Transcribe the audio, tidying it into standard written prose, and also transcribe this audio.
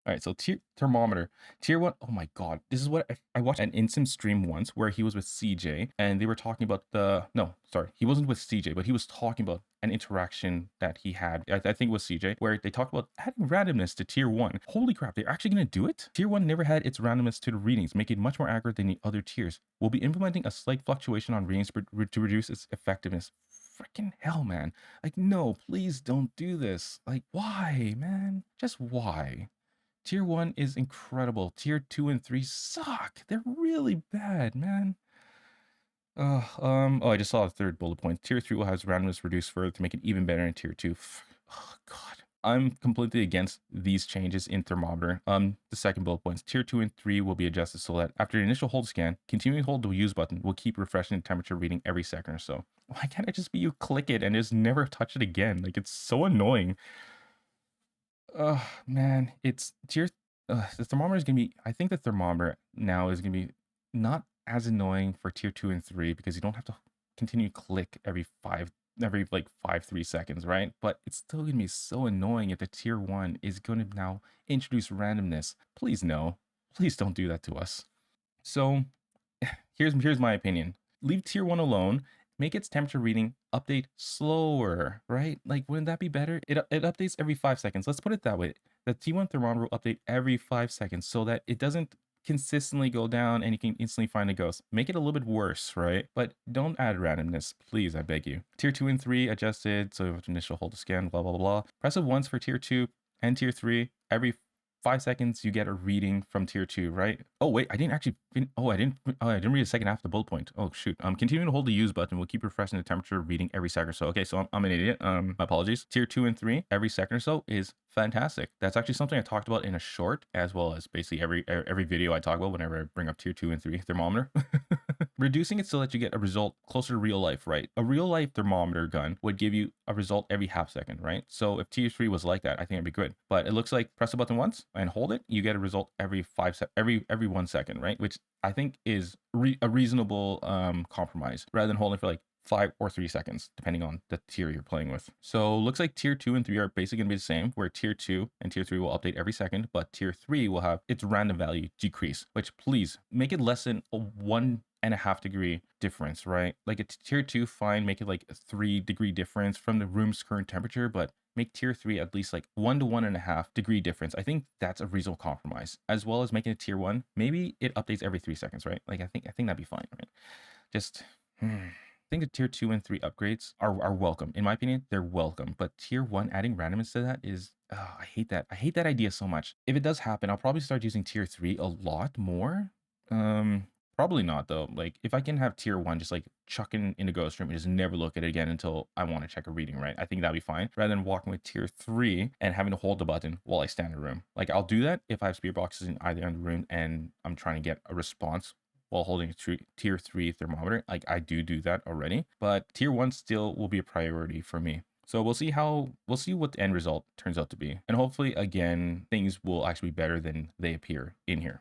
All right, so thermometer tier one. Oh my god, this is what I watched an Insym stream once where he was with CJ and they were talking about the no, sorry, he wasn't with CJ, but he was talking about an interaction that he had. I think it was CJ where they talked about adding randomness to tier one. Holy crap, they're actually gonna do it. Tier one never had its randomness to the readings, making it much more accurate than the other tiers. We'll be implementing a slight fluctuation on readings to reduce its effectiveness. Freaking hell, man. Like, no, please don't do this. Like, why, man? Just why? Tier 1 is incredible. Tier 2 and 3 suck. They're really bad, man. Oh, I just saw a third bullet point. Tier 3 will have randomness reduced further to make it even better in Tier 2. Oh, God. I'm completely against these changes in Thermometer. The second bullet points, Tier 2 and 3 will be adjusted so that after the initial hold scan, continuing to hold the use button will keep refreshing the temperature reading every second or so. Why can't it just be you click it and just never touch it again? Like, it's so annoying. Oh man, it's the thermometer is gonna be. I think the thermometer now is gonna be not as annoying for tier 2 and 3 because you don't have to continue click every like 5 3 seconds, right? But it's still gonna be so annoying if the tier 1 is gonna now introduce randomness. Please no, please don't do that to us. So here's my opinion. Leave tier 1 alone. Make its temperature reading update slower, right? Like, wouldn't that be better? It updates every 5 seconds. Let's put it that way. The T1 thermometer will update every 5 seconds so that it doesn't consistently go down and you can instantly find a ghost. Make it a little bit worse, right? But don't add randomness, please, I beg you. Tier 2 and 3 adjusted, so you have to initial hold to scan, blah, blah, blah. Press it once for tier 2 and tier 3. Every 5 seconds you get a reading from tier 2, right? Oh wait, I didn't actually I didn't read the second half of the bullet point. Oh shoot. Continuing to hold the use button will keep refreshing the temperature reading every second or so. Okay, so I'm an idiot. My apologies. Tier 2 and 3 every second or so is fantastic. That's actually something I talked about in a short, as well as basically every video I talk about whenever I bring up tier 2 and 3 thermometer. Reducing it so that you get a result closer to real life, right? A real life thermometer gun would give you a result every half second, right? So if tier 3 was like that, I think it'd be good. But it looks like press the button once and hold it, you get a result every every 1 second, right? Which I think is a reasonable compromise rather than holding for like 5 or 3 seconds, depending on the tier you're playing with. So looks like tier 2 and 3 are basically gonna be the same, where tier 2 and tier 3 will update every second, but tier 3 will have its random value decrease, which please make it less than a 1.5 degree difference, right? Like a tier 2, fine, make it like a 3 degree difference from the room's current temperature, but make tier 3 at least like 1 to 1.5 degree difference. I think that's a reasonable compromise, as well as making it tier 1. Maybe it updates every 3 seconds, right? Like I think that'd be fine, right? Just I think the tier 2 and 3 upgrades are welcome. In my opinion, they're welcome. But tier 1 adding randomness to that is, I hate that. I hate that idea so much. If it does happen, I'll probably start using tier 3 a lot more. Probably not though. Like if I can have tier 1 just like chucking into ghost room and just never look at it again until I want to check a reading, right? I think that'd be fine. Rather than walking with tier 3 and having to hold the button while I stand in the room. Like I'll do that if I have speed boxes in either end of the room and I'm trying to get a response while holding a tier 3 thermometer. Like I do that already, but tier 1 still will be a priority for me. So we'll see what the end result turns out to be. And hopefully again, things will actually be better than they appear in here.